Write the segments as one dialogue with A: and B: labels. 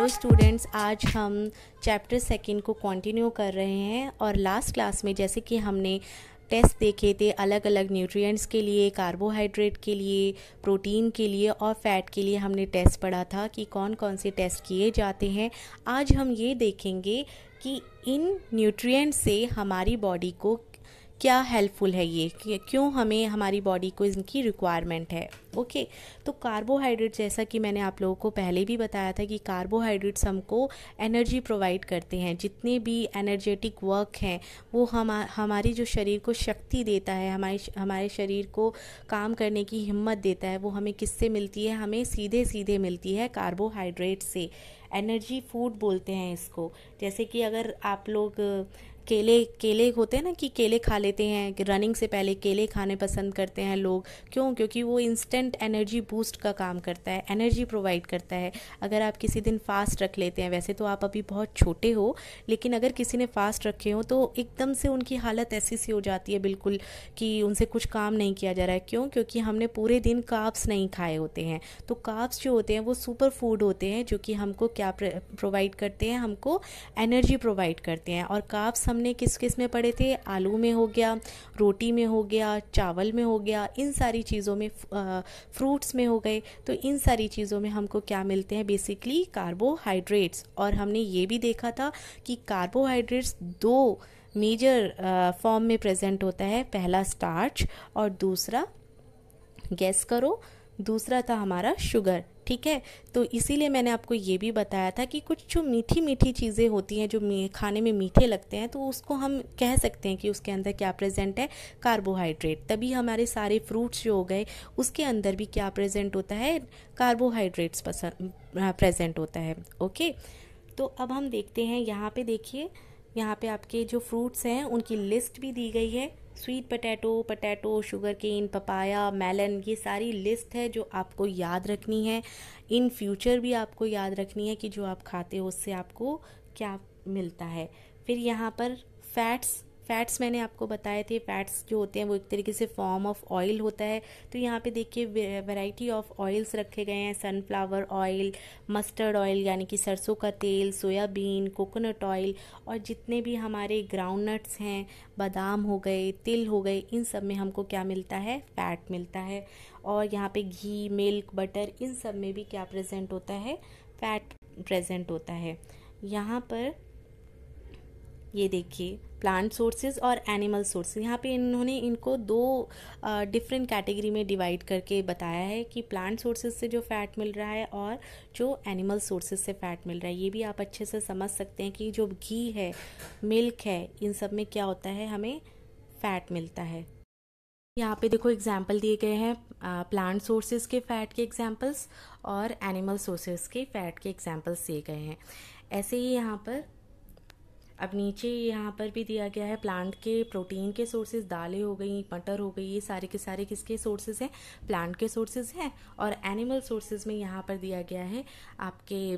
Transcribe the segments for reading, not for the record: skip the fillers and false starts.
A: Hello students, आज हम chapter second को कंटिन्यू कर रहे हैं। और लास्ट क्लास में जैसे कि हमने टेस्ट देखे थे अलग अलग न्यूट्रिएंट्स के लिए, कार्बोहाइड्रेट के लिए, प्रोटीन के लिए और फैट के लिए हमने टेस्ट पढ़ा था कि कौन कौन से टेस्ट किए जाते हैं। आज हम ये देखेंगे कि इन न्यूट्रिएंट्स से हमारी बॉडी को क्या हेल्पफुल है, ये क्यों हमें हमारी बॉडी को इनकी रिक्वायरमेंट है। ओके, तो कार्बोहाइड्रेट, जैसा कि मैंने आप लोगों को पहले भी बताया था कि कार्बोहाइड्रेट्स हमको एनर्जी प्रोवाइड करते हैं। जितने भी एनर्जेटिक वर्क हैं वो हमारी जो शरीर को शक्ति देता है, हमारे शरीर को काम करने की हिम्मत देता है, वो हमें किससे मिलती है? हमें सीधे सीधे मिलती है कार्बोहाइड्रेट से। एनर्जी फूड बोलते हैं इसको। जैसे कि अगर आप लोग केले होते हैं ना, कि केले खा लेते हैं, रनिंग से पहले केले खाने पसंद करते हैं लोग। क्यों? क्योंकि वो इंस्टेंट एनर्जी बूस्ट का काम करता है, एनर्जी प्रोवाइड करता है। अगर आप किसी दिन फास्ट रख लेते हैं, वैसे तो आप अभी बहुत छोटे हो, लेकिन अगर किसी ने फास्ट रखे हो तो एकदम से उनकी हालत ऐसी सी हो जाती है बिल्कुल कि उनसे कुछ काम नहीं किया जा रहा है। क्यों? क्योंकि हमने पूरे दिन कार्ब्स नहीं खाए होते हैं। तो कार्ब्स जो होते हैं वो सुपर फूड होते हैं, जो कि हमको क्या प्रोवाइड करते हैं? हमको एनर्जी प्रोवाइड करते हैं। और कार्ब्स हमने किस किस में पढ़े थे? आलू में हो गया, रोटी में हो गया, चावल में हो गया, इन सारी चीज़ों में, फ्रूट्स में हो गए। तो इन सारी चीज़ों में हमको क्या मिलते हैं? Basically carbohydrates. और हमने ये भी देखा था कि कार्बोहाइड्रेट्स दो मेजर फॉर्म में प्रेजेंट होता है। पहला स्टार्च और दूसरा, गेस करो, दूसरा था हमारा शुगर। ठीक है, तो इसीलिए मैंने आपको ये भी बताया था कि कुछ जो मीठी मीठी चीज़ें होती हैं, जो खाने में मीठे लगते हैं, तो उसको हम कह सकते हैं कि उसके अंदर क्या प्रेजेंट है? कार्बोहाइड्रेट। तभी हमारे सारे फ्रूट्स जो हो गए उसके अंदर भी क्या प्रेजेंट होता है? कार्बोहाइड्रेट्स प्रेजेंट होता है। ओके, तो अब हम देखते हैं, यहाँ पे देखिए, यहाँ पे आपके जो फ्रूट्स हैं उनकी लिस्ट भी दी गई है। Sweet potato, sugar cane, papaya, melon, ये सारी लिस्ट है जो आपको याद रखनी है। इन फ्यूचर भी आपको याद रखनी है कि जो आप खाते हो उससे आपको क्या मिलता है। फिर यहाँ पर फैट्स मैंने आपको बताए थे। फैट्स जो होते हैं वो एक तरीके से फॉर्म ऑफ ऑयल होता है। तो यहाँ पे देखिए वैरायटी ऑफ ऑयल्स रखे गए हैं। सनफ्लावर ऑयल, मस्टर्ड ऑयल यानी कि सरसों का तेल, सोयाबीन, कोकोनट ऑयल, और जितने भी हमारे ग्राउंड नट्स हैं, बादाम हो गए, तिल हो गए, इन सब में हमको क्या मिलता है? फैट मिलता है। और यहाँ पे घी, मिल्क, बटर, इन सब में भी क्या प्रेजेंट होता है? फैट प्रेजेंट होता है। यहाँ पर ये देखिए प्लांट सोर्सेज और एनिमल सोर्सेज। यहाँ पे इन्होंने इनको दो डिफरेंट कैटेगरी में डिवाइड करके बताया है कि प्लांट सोर्सेज से जो फैट मिल रहा है और जो एनिमल सोर्सेज से फैट मिल रहा है। ये भी आप अच्छे से समझ सकते हैं कि जो घी है, मिल्क है, इन सब में क्या होता है? हमें फैट मिलता है। यहाँ पे देखो एग्जाम्पल दिए गए हैं प्लांट सोर्सेज के फैट के एग्जाम्पल्स और एनिमल सोर्सेज के फैट के एग्जाम्पल्स दिए गए हैं। ऐसे ही यहाँ पर अब नीचे यहाँ पर भी दिया गया है प्लांट के प्रोटीन के सोर्सेज। दालें हो गई, मटर हो गई, ये सारे के सारे किसके सोर्सेज हैं? प्लांट के सोर्सेज हैं। और एनिमल सोर्सेज में यहाँ पर दिया गया है आपके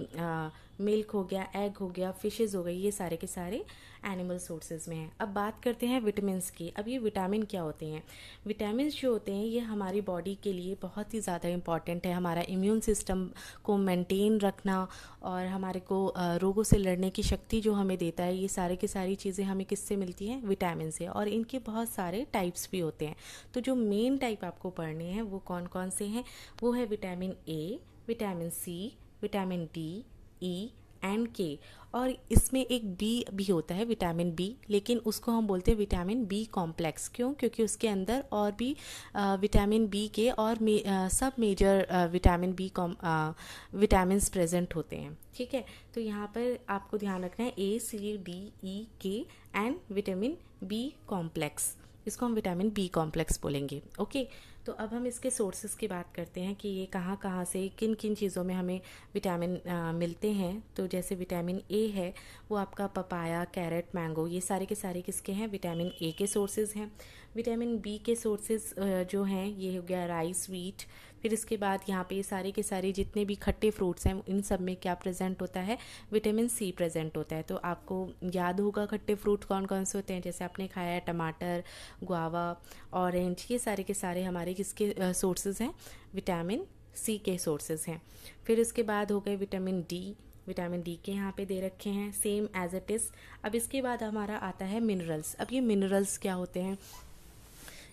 A: मिल्क हो गया, एग हो गया, फिशेज हो गई, ये सारे के सारे एनिमल सोर्सेज में हैं। अब बात करते हैं विटामिन की। अब ये विटामिन क्या होते हैं? विटामिन जो होते हैं ये हमारी बॉडी के लिए बहुत ही ज़्यादा इम्पॉर्टेंट है। हमारा इम्यून सिस्टम को मेंटेन रखना और हमारे को रोगों से लड़ने की शक्ति जो हमें देता है, ये सारे की सारी चीज़ें हमें किससे मिलती हैं? विटामिन से। और इनके बहुत सारे टाइप्स भी होते हैं। तो जो मेन टाइप आपको पढ़ने हैं वो कौन कौन से हैं? वो है vitamin A, vitamin C, vitamin D, E and K. और इसमें एक बी भी होता है, विटामिन बी, लेकिन उसको हम बोलते हैं विटामिन बी कॉम्प्लेक्स। क्यों? क्योंकि उसके अंदर और भी विटामिन बी के और सब मेजर विटामिन प्रेजेंट होते हैं। ठीक है, तो यहाँ पर आपको ध्यान रखना है ए, सी, डी, ई, के एंड विटामिन बी कॉम्प्लेक्स। इसको हम विटामिन बी कॉम्प्लेक्स बोलेंगे। ओके, तो अब हम इसके सोर्सेज की बात करते हैं कि ये कहाँ कहाँ से, किन किन चीज़ों में हमें विटामिन मिलते हैं। तो जैसे विटामिन ए है वो आपका पपाया, कैरेट, मैंगो, ये सारे के सारे किसके हैं? विटामिन ए के सोर्सेज हैं। विटामिन बी के सोर्सेज जो हैं ये हो गया राइस, व्हीट। फिर इसके बाद यहाँ पे सारे के सारे जितने भी खट्टे फ्रूट्स हैं इन सब में क्या प्रेजेंट होता है? विटामिन सी प्रेजेंट होता है। तो आपको याद होगा खट्टे फ्रूट कौन कौन से होते हैं। जैसे आपने खाया है टमाटर, गुआवा, ऑरेंज, ये सारे के सारे हमारे किसके सोर्सेज हैं? विटामिन सी के सोर्सेज हैं। फिर इसके बाद हो गए विटामिन डी, विटामिन डी के यहाँ पे दे रखे हैं सेम एज इट इज़। अब इसके बाद हमारा आता है मिनरल्स। अब ये मिनरल्स क्या होते हैं,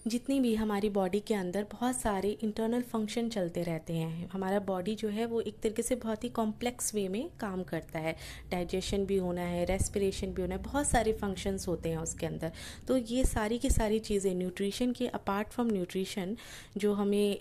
A: जितनी भी हमारी बॉडी के अंदर बहुत सारे इंटरनल फंक्शन चलते रहते हैं। हमारा बॉडी जो है वो एक तरीके से बहुत ही कॉम्प्लेक्स वे में काम करता है, डाइजेशन भी होना है, रेस्पिरेशन भी होना है, बहुत सारे फंक्शंस होते हैं उसके अंदर। तो ये सारी की सारी चीज़ें न्यूट्रिशन के अपार्ट फ्रॉम न्यूट्रिशन जो हमें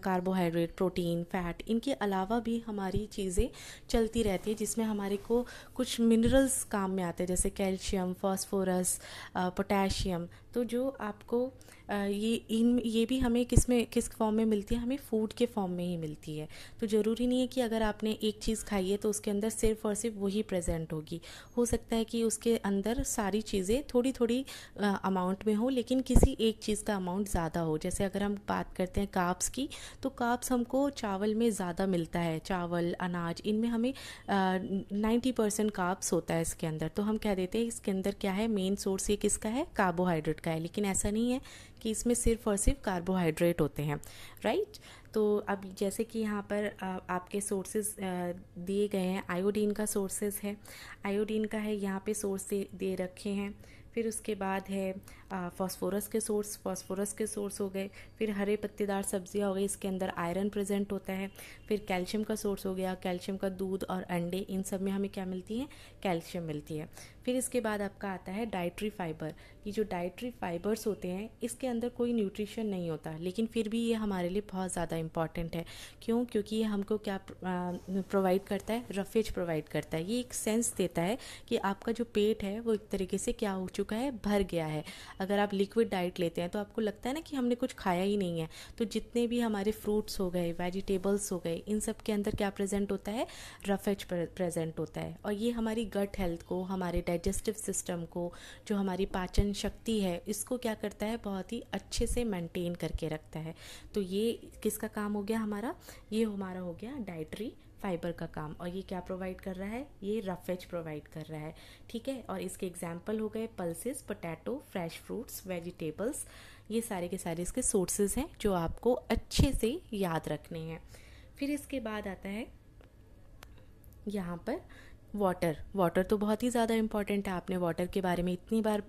A: कार्बोहाइड्रेट, प्रोटीन, फैट, इनके अलावा भी हमारी चीज़ें चलती रहती है, जिसमें हमारे को कुछ मिनरल्स काम में आते हैं, जैसे कैल्शियम, फॉस्फोरस, पोटेशियम। तो जो आपको ये भी हमें किस फॉर्म में मिलती है, हमें फूड के फॉर्म में ही मिलती है। तो ज़रूरी नहीं है कि अगर आपने एक चीज़ खाई है तो उसके अंदर सिर्फ और सिर्फ वही प्रेजेंट होगी। हो सकता है कि उसके अंदर सारी चीज़ें थोड़ी थोड़ी अमाउंट में हो, लेकिन किसी एक चीज़ का अमाउंट ज़्यादा हो। जैसे अगर हम बात करते हैं कार्ब्स की, तो कार्ब्स हमको चावल में ज़्यादा मिलता है। चावल, अनाज, इनमें हमें 90% कार्ब्स होता है इसके अंदर। तो हम कह देते हैं इसके अंदर क्या है, मेन सोर्स ये किसका है, कार्बोहाइड्रेट का है। लेकिन ऐसा नहीं है कि इसमें सिर्फ और सिर्फ कार्बोहाइड्रेट होते हैं, राइट। तो अब जैसे कि यहाँ पर आपके सोर्सेज दिए गए हैं, आयोडीन का सोर्सेज है, आयोडीन का है यहाँ पे सोर्स दे रखे हैं। फिर उसके बाद है फास्फोरस के सोर्स हो गए। फिर हरे पत्तेदार सब्जियां हो गई, इसके अंदर आयरन प्रेजेंट होता है। फिर कैल्शियम का सोर्स हो गया, कैल्शियम का दूध और अंडे, इन सब में हमें क्या मिलती है, कैल्शियम मिलती है। फिर इसके बाद आपका आता है डाइटरी फाइबर। ये जो डाइटरी फाइबर्स होते हैं, इसके अंदर कोई न्यूट्रिशन नहीं होता, लेकिन फिर भी ये हमारे लिए बहुत ज़्यादा इंपॉर्टेंट है। क्यों? क्योंकि ये हमको क्या प्रोवाइड करता है, रफेज प्रोवाइड करता है। ये एक सेंस देता है कि आपका जो पेट है वो एक तरीके से क्या हो चुका है, भर गया है। अगर आप लिक्विड डाइट लेते हैं तो आपको लगता है ना कि हमने कुछ खाया ही नहीं है। तो जितने भी हमारे फ्रूट्स हो गए, वेजिटेबल्स हो गए, इन सब के अंदर क्या प्रेजेंट होता है, रफेज प्रेजेंट होता है। और ये हमारी गट हेल्थ को, हमारे डाइजेस्टिव सिस्टम को, जो हमारी पाचन शक्ति है, इसको क्या करता है, बहुत ही अच्छे से मेंटेन करके रखता है। तो ये किसका काम हो गया हमारा, ये हमारा हो गया डाइटरी फाइबर का काम। और ये क्या प्रोवाइड कर रहा है, ये रफेज प्रोवाइड कर रहा है, ठीक है। और इसके एग्जाम्पल हो गए pulses, potato, fresh fruits, vegetables. ये सारे के सारे इसके सोर्सेज हैं जो आपको अच्छे से याद रखने हैं। फिर इसके बाद आता है यहाँ पर वाटर तो बहुत ही ज़्यादा इम्पॉर्टेंट है। आपने वाटर के बारे में इतनी बार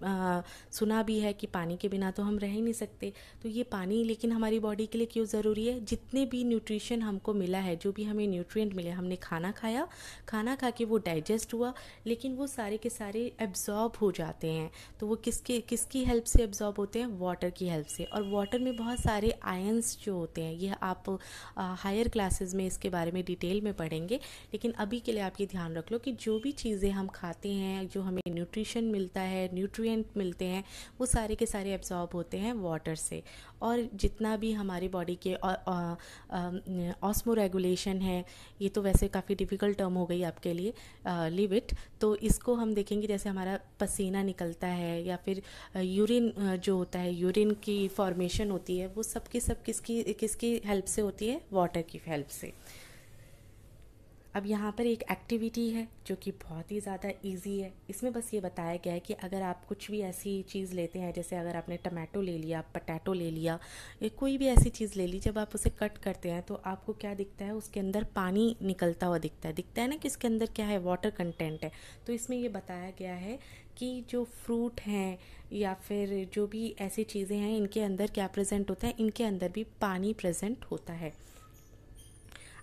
A: सुना भी है कि पानी के बिना तो हम रह ही नहीं सकते। तो ये पानी लेकिन हमारी बॉडी के लिए क्यों ज़रूरी है, जितने भी न्यूट्रिशन हमको मिला है, जो भी हमें न्यूट्रिएंट मिले, हमने खाना खाया, खाना खा के वो डाइजेस्ट हुआ, लेकिन वो सारे के सारे एब्जॉर्ब हो जाते हैं। तो वो किसकी हेल्प से एब्जॉर्ब होते हैं, वाटर की हेल्प से। और वाटर में बहुत सारे आयंस जो होते हैं, ये आप हायर क्लासेस में इसके बारे में डिटेल में पढ़ेंगे। लेकिन अभी के लिए आप ये ध्यान रख लो कि जो भी चीज़ें हम खाते हैं, जो हमें न्यूट्रिशन मिलता है, न्यूट्रिएंट मिलते हैं, वो सारे के सारे एब्जॉर्ब होते हैं वाटर से। और जितना भी हमारी बॉडी के ऑस्मो रेगुलेशन है, ये तो वैसे काफ़ी डिफ़िकल्ट टर्म हो गई आपके लिए, लिव इट। तो इसको हम देखेंगे, जैसे हमारा पसीना निकलता है या फिर यूरिन जो होता है, यूरिन की फॉर्मेशन होती है, वो सब किसकी हेल्प से होती है, वाटर की हेल्प से। अब यहाँ पर एक एक्टिविटी है जो कि बहुत ही ज़्यादा इजी है। इसमें बस ये बताया गया है कि अगर आप कुछ भी ऐसी चीज़ लेते हैं, जैसे अगर आपने टमाटो ले लिया, पोटैटो ले लिया, या कोई भी ऐसी चीज़ ले ली, जब आप उसे कट करते हैं तो आपको क्या दिखता है, उसके अंदर पानी निकलता हुआ दिखता है ना कि इसके अंदर क्या है, वाटर कंटेंट है। तो इसमें ये बताया गया है कि जो फ्रूट हैं या फिर जो भी ऐसी चीज़ें हैं, इनके अंदर क्या प्रेजेंट होता है, इनके अंदर भी पानी प्रेजेंट होता है।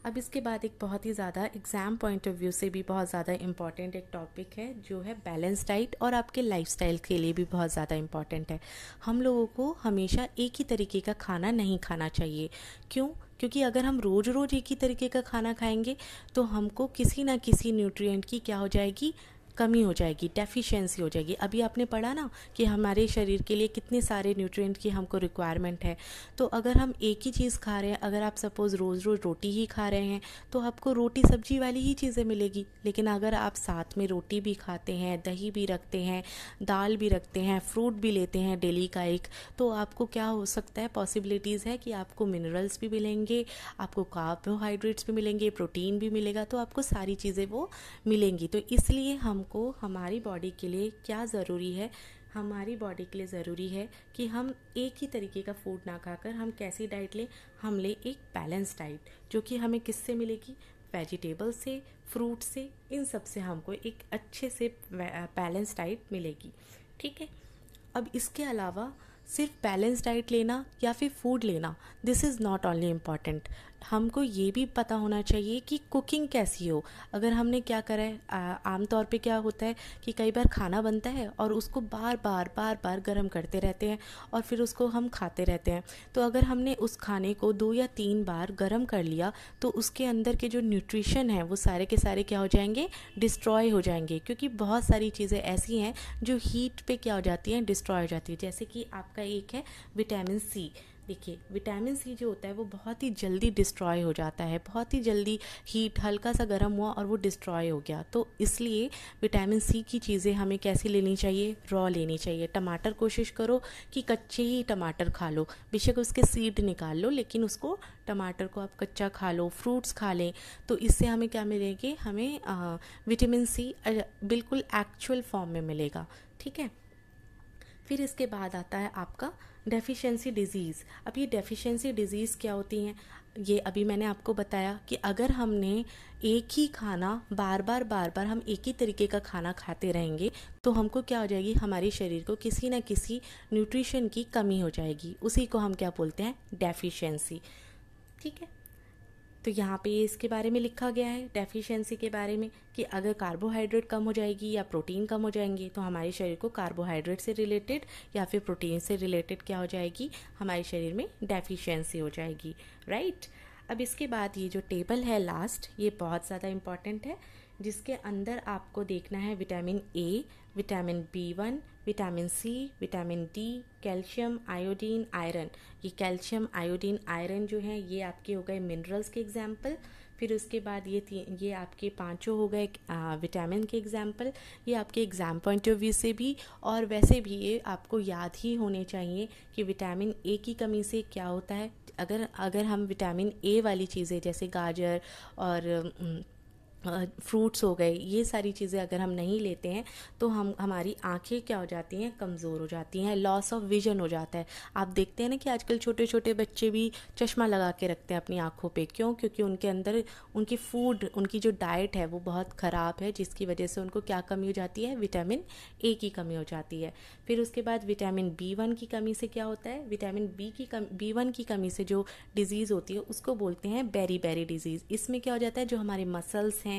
A: अब इसके बाद एक बहुत ही ज़्यादा एग्ज़ाम पॉइंट ऑफ व्यू से भी बहुत ज़्यादा इम्पॉर्टेंट एक टॉपिक है, जो है बैलेंस डाइट, और आपके लाइफस्टाइल के लिए भी बहुत ज़्यादा इम्पॉर्टेंट है। हम लोगों को हमेशा एक ही तरीके का खाना नहीं खाना चाहिए। क्यों? क्योंकि अगर हम रोज़ रोज़ एक ही तरीके का खाना खाएंगे तो हमको किसी ना किसी न्यूट्रिएंट की क्या हो जाएगी, कमी हो जाएगी, डेफिशिएंसी हो जाएगी। अभी आपने पढ़ा ना कि हमारे शरीर के लिए कितने सारे न्यूट्रिएंट की हमको रिक्वायरमेंट है। तो अगर हम एक ही चीज़ खा रहे हैं, अगर आप सपोज़ रोज़ रोज़ रोटी ही खा रहे हैं तो आपको रोटी सब्जी वाली ही चीज़ें मिलेगी। लेकिन अगर आप साथ में रोटी भी खाते हैं, दही भी रखते हैं, दाल भी रखते हैं, फ्रूट भी लेते हैं डेली का एक, तो आपको क्या हो सकता है, पॉसिबिलिटीज़ है कि आपको मिनरल्स भी मिलेंगे, आपको कार्बोहाइड्रेट्स भी मिलेंगे, प्रोटीन भी मिलेगा, तो आपको सारी चीज़ें वो मिलेंगी। तो इसलिए हमको हमारी बॉडी के लिए क्या ज़रूरी है, हमारी बॉडी के लिए ज़रूरी है कि हम एक ही तरीके का फूड ना खाकर हम कैसी डाइट लें, हम लें एक बैलेंस डाइट, जो कि हमें किससे मिलेगी, वेजिटेबल से, फ्रूट से, इन सब से हमको एक अच्छे से बैलेंस डाइट मिलेगी। ठीक है। अब इसके अलावा सिर्फ बैलेंस डाइट लेना या फिर फूड लेना, this is not only important, हमको ये भी पता होना चाहिए कि कुकिंग कैसी हो। अगर हमने क्या करा है, आमतौर पे क्या होता है कि कई बार खाना बनता है और उसको बार बार गर्म करते रहते हैं और फिर उसको हम खाते रहते हैं। तो अगर हमने उस खाने को 2 या 3 बार गर्म कर लिया तो उसके अंदर के जो न्यूट्रिशन है वो सारे के सारे क्या हो जाएंगे, डिस्ट्रॉय हो जाएंगे, क्योंकि बहुत सारी चीज़ें ऐसी हैं जो हीट पे क्या हो जाती हैं, डिस्ट्रॉय हो जाती है। जैसे कि आपका एक है विटामिन सी। देखिए विटामिन सी जो होता है वो बहुत ही जल्दी डिस्ट्रॉय हो जाता है, बहुत ही जल्दी हीट हल्का सा गर्म हुआ और वो डिस्ट्रॉय हो गया। तो इसलिए विटामिन सी की चीज़ें हमें कैसी लेनी चाहिए, रॉ लेनी चाहिए। टमाटर कोशिश करो कि कच्चे ही टमाटर खा लो, बेशक उसके सीड निकाल लो, लेकिन उसको टमाटर को आप कच्चा खा लो, फ्रूट्स खा लें, तो इससे हमें क्या मिलेगी, हमें विटामिन सी बिल्कुल एक्चुअल फॉर्म में मिलेगा। ठीक है। फिर इसके बाद आता है आपका डेफिशिएंसी डिजीज़। अब ये डेफिशिएंसी डिजीज़ क्या होती हैं, ये अभी मैंने आपको बताया कि अगर हमने एक ही खाना बार बार हम एक ही तरीके का खाना खाते रहेंगे तो हमको क्या हो जाएगी, हमारे शरीर को किसी न किसी न्यूट्रिशन की कमी हो जाएगी, उसी को हम क्या बोलते हैं, डेफिशिएंसी। ठीक है। तो यहाँ पे इसके बारे में लिखा गया है डेफिशिएंसी के बारे में कि अगर कार्बोहाइड्रेट कम हो जाएगी या प्रोटीन कम हो जाएंगे तो हमारे शरीर को कार्बोहाइड्रेट से रिलेटेड या फिर प्रोटीन से रिलेटेड क्या हो जाएगी, हमारे शरीर में डेफिशिएंसी हो जाएगी। राइट। अब इसके बाद ये जो टेबल है लास्ट, ये बहुत ज़्यादा इम्पॉर्टेंट है, जिसके अंदर आपको देखना है vitamin A, vitamin B1, vitamin C, vitamin D, calcium, iodine, iron. ये कैल्शियम, आयोडीन, आयरन जो है ये आपके हो गए मिनरल्स के एग्जाम्पल। फिर उसके बाद ये आपके पांचों हो गए विटामिन के एग्जाम्पल। ये आपके एग्ज़ाम पॉइंट ऑफ व्यू से भी और वैसे भी ये आपको याद ही होने चाहिए कि विटामिन ए की कमी से क्या होता है। अगर हम विटामिन ए वाली चीज़ें जैसे गाजर और फ्रूट्स हो गए, ये सारी चीज़ें अगर हम नहीं लेते हैं तो हमारी आंखें क्या हो जाती हैं, कमज़ोर हो जाती हैं, लॉस ऑफ विजन हो जाता है। आप देखते हैं ना कि आजकल छोटे छोटे बच्चे भी चश्मा लगा के रखते हैं अपनी आंखों पे, क्यों, क्योंकि उनके अंदर उनकी जो डाइट है वो बहुत ख़राब है, जिसकी वजह से उनको क्या कमी हो जाती है, विटामिन ए की कमी हो जाती है। फिर उसके बाद विटामिन B1 की कमी से क्या होता है, विटामिन B1 की कमी से जो डिज़ीज़ होती है उसको बोलते हैं बेरी डिज़ीज़। इसमें क्या हो जाता है, जो हमारे मसल्स हैं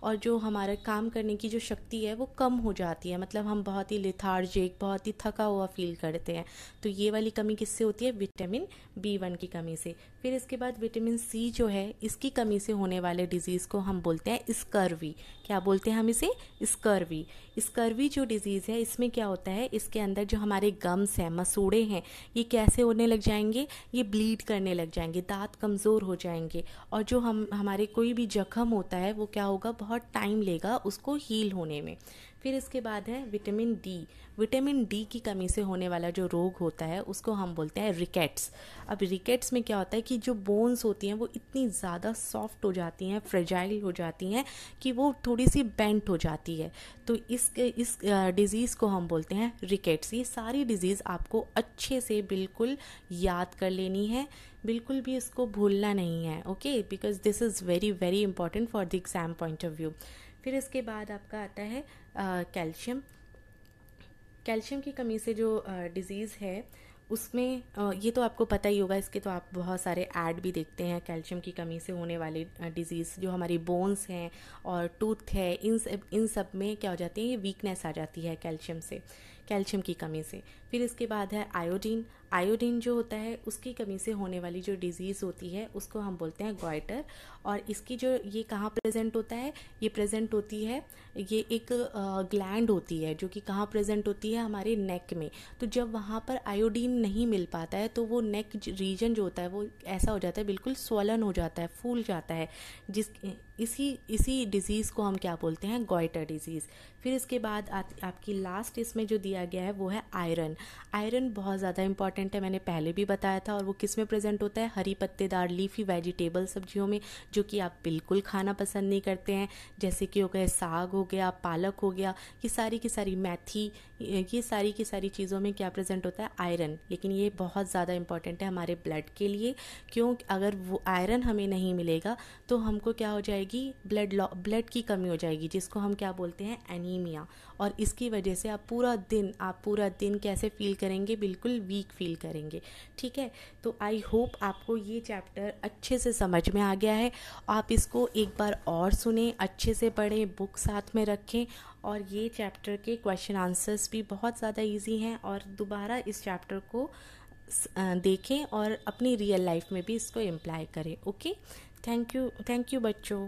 A: और जो हमारे काम करने की जो शक्ति है वो कम हो जाती है, मतलब हम बहुत ही लेथार्जिक, बहुत ही थका हुआ फील करते हैं। तो ये वाली कमी किससे होती है, विटामिन B1 की कमी से। फिर इसके बाद विटामिन सी जो है इसकी कमी से होने वाले डिजीज़ को हम बोलते हैं स्कर्वी। क्या बोलते हैं हम इसे, स्कर्वी। स्कर्वी जो डिज़ीज़ है इसमें क्या होता है, इसके अंदर जो हमारे गम्स हैं, मसूड़े हैं, ये कैसे होने लग जाएंगे, ये ब्लीड करने लग जाएंगे, दांत कमज़ोर हो जाएंगे और जो हमारे कोई भी जख्म होता है वो क्या होगा, बहुत टाइम लेगा उसको हील होने में। फिर इसके बाद है विटामिन डी। विटामिन डी की कमी से होने वाला जो रोग होता है उसको हम बोलते हैं रिकेट्स। अब रिकेट्स में क्या होता है कि जो बोन्स होती हैं वो इतनी ज़्यादा सॉफ्ट हो जाती हैं, फ्रेजाइल हो जाती हैं कि वो थोड़ी सी बेंट हो जाती है। तो इस डिज़ीज़ को हम बोलते हैं रिकेट्स। ये सारी डिज़ीज़ आपको अच्छे से बिल्कुल याद कर लेनी है, बिल्कुल भी इसको भूलना नहीं है। Okay, because this is very very important for the exam point of view. फिर इसके बाद आपका आता है कैल्शियम। कैल्शियम की कमी से जो डिज़ीज़ है उसमें ये तो आपको पता ही होगा, इसके तो आप बहुत सारे ऐड भी देखते हैं। कैल्शियम की कमी से होने वाली डिज़ीज़ जो हमारी बोन्स हैं और टूथ है, इन सब में क्या हो जाती है, ये वीकनेस आ जाती है कैल्शियम की कमी से। फिर इसके बाद है आयोडीन। आयोडीन जो होता है उसकी कमी से होने वाली जो डिज़ीज़ होती है उसको हम बोलते हैं गॉइटर। और इसकी जो ये कहाँ प्रेजेंट होता है, ये प्रेजेंट होती है, ये एक ग्लैंड होती है जो कि कहाँ प्रेजेंट होती है, हमारे नेक में। तो जब वहाँ पर आयोडीन नहीं मिल पाता है तो वो नेक रीजन जो होता है वो ऐसा हो जाता है, बिल्कुल स्वलन हो जाता है, फूल जाता है, इसी डिज़ीज़ को हम क्या बोलते हैं, गॉइटर डिज़ीज़। फिर इसके बाद आपकी लास्ट इसमें जो दिया गया है वो है आयरन। आयरन बहुत ज़्यादा इंपॉर्टेंट है, मैंने पहले भी बताया था, और वो किस में प्रेजेंट होता है, हरी पत्तेदार लीफी वेजिटेबल सब्जियों में, जो कि आप बिल्कुल खाना पसंद नहीं करते हैं, जैसे कि हो गए साग हो गया, पालक हो गया, ये सारी की सारी मेथी, ये सारी की सारी चीज़ों में क्या प्रेजेंट होता है, आयरन। लेकिन ये बहुत ज़्यादा इंपॉर्टेंट है हमारे ब्लड के लिए, क्यों, अगर वो आयरन हमें नहीं मिलेगा तो हमको क्या हो जाएगी, जाएगी, ब्लड की कमी हो जाएगी, जिसको हम क्या बोलते हैं, एनीमिया। और इसकी वजह से आप पूरा दिन कैसे फील करेंगे, बिल्कुल वीक फील करेंगे। ठीक है, तो आई होप आपको ये चैप्टर अच्छे से समझ में आ गया है। आप इसको एक बार और सुने, अच्छे से पढ़ें, बुक साथ में रखें, और ये चैप्टर के क्वेश्चन आंसर्स भी बहुत ज़्यादा इजी हैं, और दोबारा इस चैप्टर को देखें और अपनी रियल लाइफ में भी इसको इम्प्लाई करें। ओके, थैंक यू बच्चों।